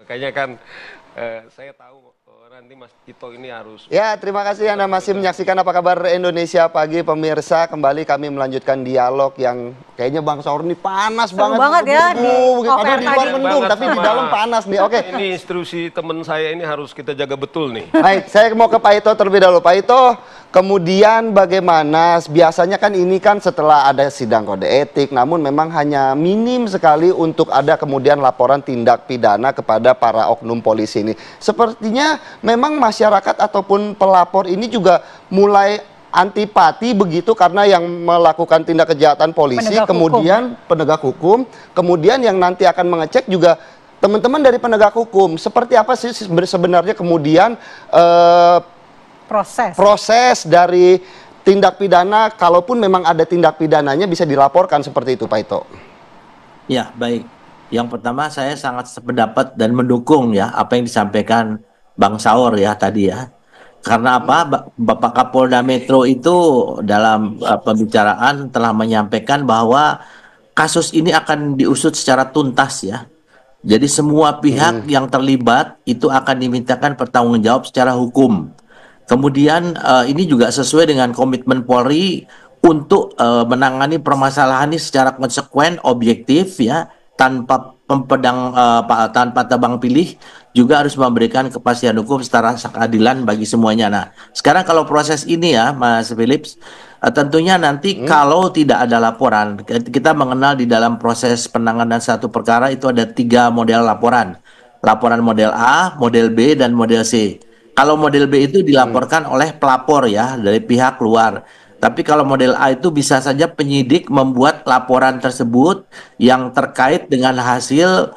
Makanya kan saya tahu nanti Mas Tito ini harus. Ya, terima kasih Anda masih menyaksikan Apa Kabar Indonesia Pagi, pemirsa. Kembali kami melanjutkan dialog yang kayaknya Bang Saur ini panas Seru banget. banget ya di Padahal di luar tadi. mendung, tapi di dalam panas nih. Oke. Ini instruksi teman saya ini harus kita jaga betul nih. Baik, saya mau ke Pak Ito terlebih dahulu. Pak Ito, kemudian bagaimana, biasanya kan ini kan setelah ada sidang kode etik, namun memang hanya minim sekali untuk ada kemudian laporan tindak pidana kepada para oknum polisi ini. Sepertinya memang masyarakat ataupun pelapor ini juga mulai antipati begitu karena yang melakukan tindak kejahatan polisi, penegak hukum, kemudian yang nanti akan mengecek juga teman-teman dari penegak hukum. Seperti apa sih sebenarnya kemudian proses dari tindak pidana, kalaupun memang ada tindak pidananya bisa dilaporkan seperti itu, Pak Ito? Ya, baik. Yang pertama saya sangat sependapat dan mendukung ya apa yang disampaikan Bang Saur ya tadi ya. Karena apa? Bapak Kapolda Metro itu dalam pembicaraan telah menyampaikan bahwa kasus ini akan diusut secara tuntas ya. Jadi semua pihak yang terlibat itu akan dimintakan pertanggungjawab secara hukum. Kemudian ini juga sesuai dengan komitmen Polri untuk menangani permasalahan ini secara konsekuen, objektif ya, tanpa tanpa tebang pilih, juga harus memberikan kepastian hukum secara keadilan bagi semuanya. Nah, sekarang kalau proses ini ya, Mas Philips, tentunya nanti kalau tidak ada laporan, kita mengenal di dalam proses penanganan satu perkara itu ada 3 model laporan. Laporan model A, model B, dan model C. Kalau model B itu dilaporkan oleh pelapor ya, dari pihak luar. Tapi kalau model A itu bisa saja penyidik membuat laporan tersebut yang terkait dengan hasil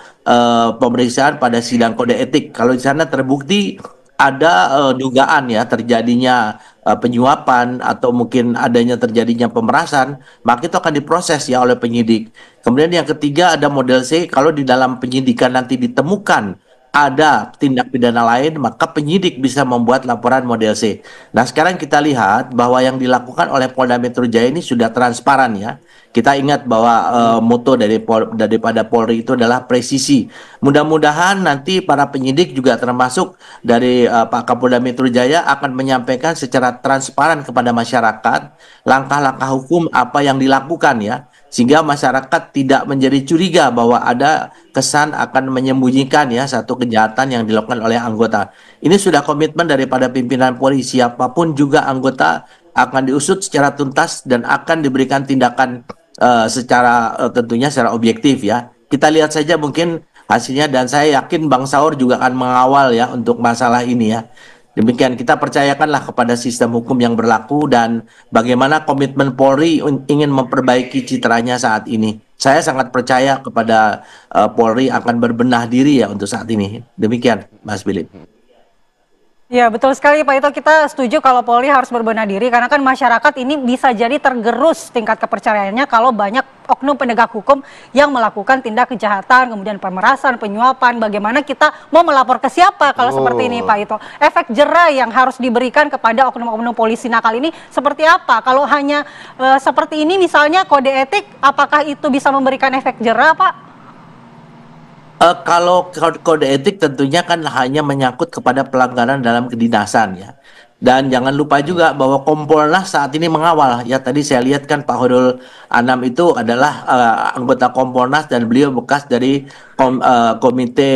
pemeriksaan pada sidang kode etik. Kalau di sana terbukti ada dugaan ya terjadinya penyuapan atau mungkin adanya terjadinya pemerasan, maka itu akan diproses ya oleh penyidik. Kemudian yang ketiga ada model C, kalau di dalam penyidikan nanti ditemukan ada tindak pidana lain, maka penyidik bisa membuat laporan model C. Nah, sekarang kita lihat bahwa yang dilakukan oleh Polda Metro Jaya ini sudah transparan ya. Kita ingat bahwa moto daripada Polri itu adalah presisi. Mudah-mudahan nanti para penyidik juga termasuk dari Pak Kapolda Metro Jaya akan menyampaikan secara transparan kepada masyarakat langkah-langkah hukum apa yang dilakukan ya. Sehingga masyarakat tidak menjadi curiga bahwa ada kesan akan menyembunyikan ya satu kejahatan yang dilakukan oleh anggota. Ini sudah komitmen daripada pimpinan Polri, siapapun juga anggota akan diusut secara tuntas dan akan diberikan tindakan secara tentunya secara objektif ya. Kita lihat saja mungkin hasilnya, dan saya yakin Bang Saur juga akan mengawal ya untuk masalah ini ya. Demikian, kita percayakanlah kepada sistem hukum yang berlaku dan bagaimana komitmen Polri ingin memperbaiki citranya saat ini. Saya sangat percaya kepada Polri akan berbenah diri ya untuk saat ini. Demikian, Mas Philip. Ya, betul sekali Pak Ito, kita setuju kalau Polri harus berbenah diri karena kan masyarakat ini bisa jadi tergerus tingkat kepercayaannya kalau banyak oknum penegak hukum yang melakukan tindak kejahatan, kemudian pemerasan, penyuapan. Bagaimana kita mau melapor ke siapa kalau seperti ini Pak Ito? Efek jera yang harus diberikan kepada oknum-oknum polisi nakal ini seperti apa? Kalau hanya seperti ini misalnya kode etik, apakah itu bisa memberikan efek jera Pak? Kalau kode etik tentunya kan hanya menyangkut kepada pelanggaran dalam kedinasan ya. Dan jangan lupa juga bahwa Kompolnas saat ini mengawal ya. Tadi saya lihat kan Pak Horul Anam itu adalah anggota Kompolnas dan beliau bekas dari Komite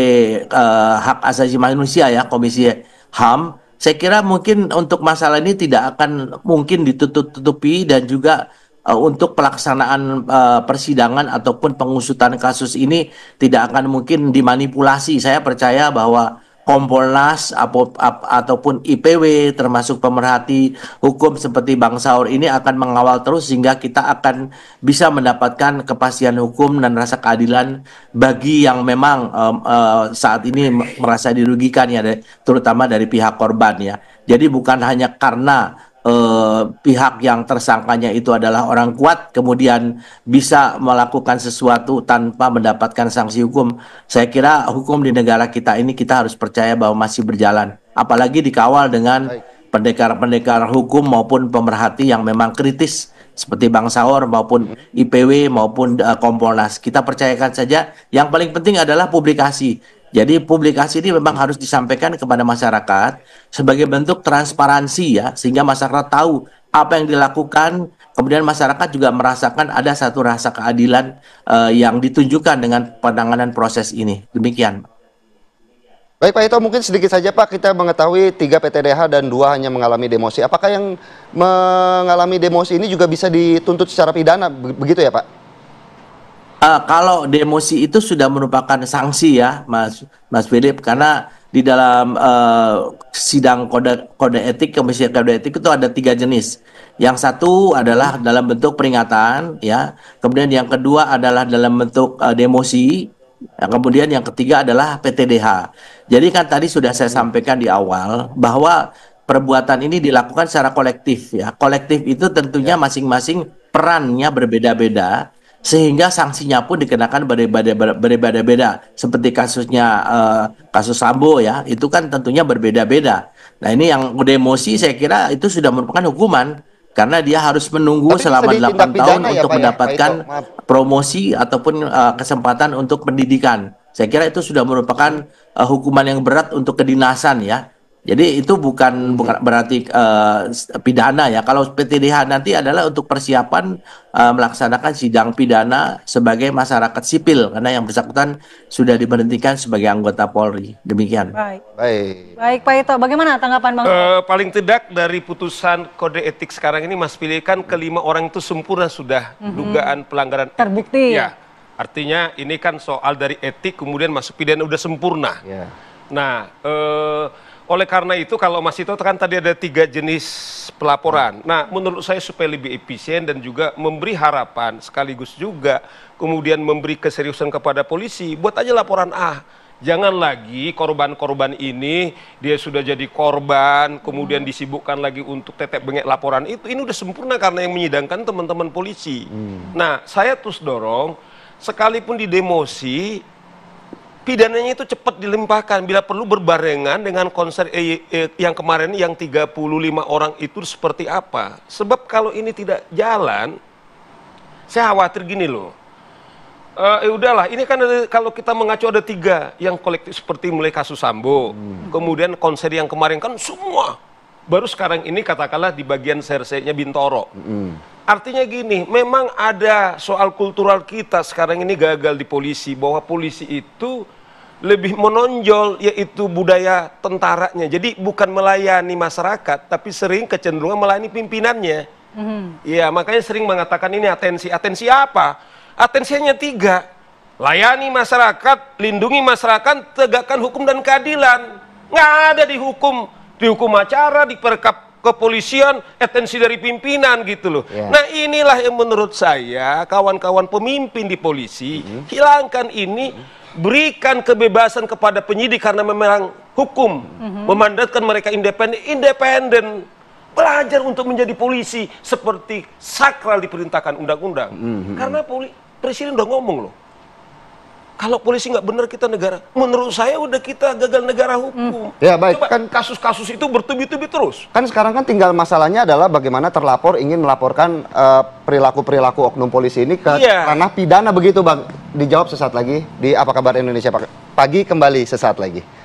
Hak Asasi Manusia ya, Komisi HAM. Saya kira mungkin untuk masalah ini tidak akan mungkin ditutup-tutupi, dan juga untuk pelaksanaan persidangan ataupun pengusutan kasus ini tidak akan mungkin dimanipulasi. Saya percaya bahwa Kompolnas ataupun IPW termasuk pemerhati hukum seperti Bang Saur ini akan mengawal terus sehingga kita akan bisa mendapatkan kepastian hukum dan rasa keadilan bagi yang memang saat ini merasa dirugikan ya, terutama dari pihak korban ya. Jadi bukan hanya karena pihak yang tersangkanya itu adalah orang kuat kemudian bisa melakukan sesuatu tanpa mendapatkan sanksi hukum. Saya kira hukum di negara kita ini kita harus percaya bahwa masih berjalan, apalagi dikawal dengan pendekar-pendekar hukum maupun pemerhati yang memang kritis seperti Bang Saur maupun IPW maupun Kompolnas. Kita percayakan saja. Yang paling penting adalah publikasi. Jadi publikasi ini memang harus disampaikan kepada masyarakat sebagai bentuk transparansi ya, sehingga masyarakat tahu apa yang dilakukan, kemudian masyarakat juga merasakan ada satu rasa keadilan yang ditunjukkan dengan penanganan proses ini. Demikian. Baik Pak Ito, mungkin sedikit saja Pak, kita mengetahui 3 PTDH dan 2 hanya mengalami demosi. Apakah yang mengalami demosi ini juga bisa dituntut secara pidana, begitu ya Pak? Kalau demosi itu sudah merupakan sanksi ya, Mas Philip, karena di dalam sidang kode etik, Komisi Kode Etik itu ada 3 jenis. Yang satu adalah dalam bentuk peringatan, ya. Kemudian yang kedua adalah dalam bentuk demosi. Kemudian yang ketiga adalah PTDH. Jadi kan tadi sudah saya sampaikan di awal bahwa perbuatan ini dilakukan secara kolektif ya. Kolektif itu tentunya masing-masing perannya berbeda-beda, sehingga sanksinya pun dikenakan berbeda-beda. Seperti kasusnya kasus Sambo ya, itu kan tentunya berbeda-beda. Nah ini yang demosi saya kira itu sudah merupakan hukuman, karena dia harus menunggu Tapi selama 8 tahun ya, untuk Pak, mendapatkan ya? Pak Ito, promosi ataupun kesempatan untuk pendidikan. Saya kira itu sudah merupakan hukuman yang berat untuk kedinasan ya. Jadi itu bukan berarti pidana ya. Kalau PTDH nanti adalah untuk persiapan melaksanakan sidang pidana sebagai masyarakat sipil, karena yang bersangkutan sudah diberhentikan sebagai anggota Polri. Demikian. Baik. Baik. Baik Pak Ito, bagaimana tanggapan Bang? Paling tidak dari putusan kode etik sekarang ini Mas pilih kan kelima orang itu sempurna sudah dugaan pelanggaran Terbukti. etik. Ya, artinya ini kan soal dari etik kemudian masuk pidana udah sempurna. Ya. Nah, oleh karena itu kalau Mas Ito kan tadi ada 3 jenis pelaporan. Nah, menurut saya supaya lebih efisien dan juga memberi harapan sekaligus juga kemudian memberi keseriusan kepada polisi, buat aja laporan A. Jangan lagi korban-korban ini dia sudah jadi korban, kemudian disibukkan lagi untuk tetek bengek laporan itu. Ini udah sempurna karena yang menyidangkan teman-teman polisi. Nah, saya terus dorong, sekalipun di demosi, pidananya itu cepat dilimpahkan bila perlu berbarengan dengan konser yang kemarin yang 35 orang itu seperti apa. Sebab kalau ini tidak jalan, saya khawatir gini loh. Udahlah, ini kan kalau kita mengacu ada 3 yang kolektif seperti mulai kasus Sambo, kemudian konser yang kemarin kan semua. Baru sekarang ini katakanlah di bagian sersenya Bintoro. Artinya gini, memang ada soal kultural kita sekarang ini gagal di polisi, bahwa polisi itu lebih menonjol yaitu budaya tentaranya. Jadi bukan melayani masyarakat, tapi sering kecenderungan melayani pimpinannya. Ya, makanya sering mengatakan ini atensi. Atensi apa? Atensinya 3. Layani masyarakat, lindungi masyarakat, tegakkan hukum dan keadilan. Nggak ada di hukum acara, di perkap kepolisian, atensi dari pimpinan gitu loh. Nah inilah yang menurut saya kawan-kawan pemimpin di polisi, hilangkan ini, berikan kebebasan kepada penyidik karena memang hukum memandatkan mereka independen. Belajar untuk menjadi polisi seperti sakral diperintahkan undang-undang. Karena presiden udah ngomong loh, kalau polisi nggak benar kita negara, menurut saya udah kita gagal negara hukum. Ya baik. Coba Kan kasus-kasus itu bertubi-tubi terus. Kan sekarang kan tinggal masalahnya adalah bagaimana terlapor ingin melaporkan perilaku-perilaku oknum polisi ini ke ranah pidana, begitu Bang. Dijawab sesaat lagi di Apa Kabar Indonesia Pagi, kembali sesaat lagi.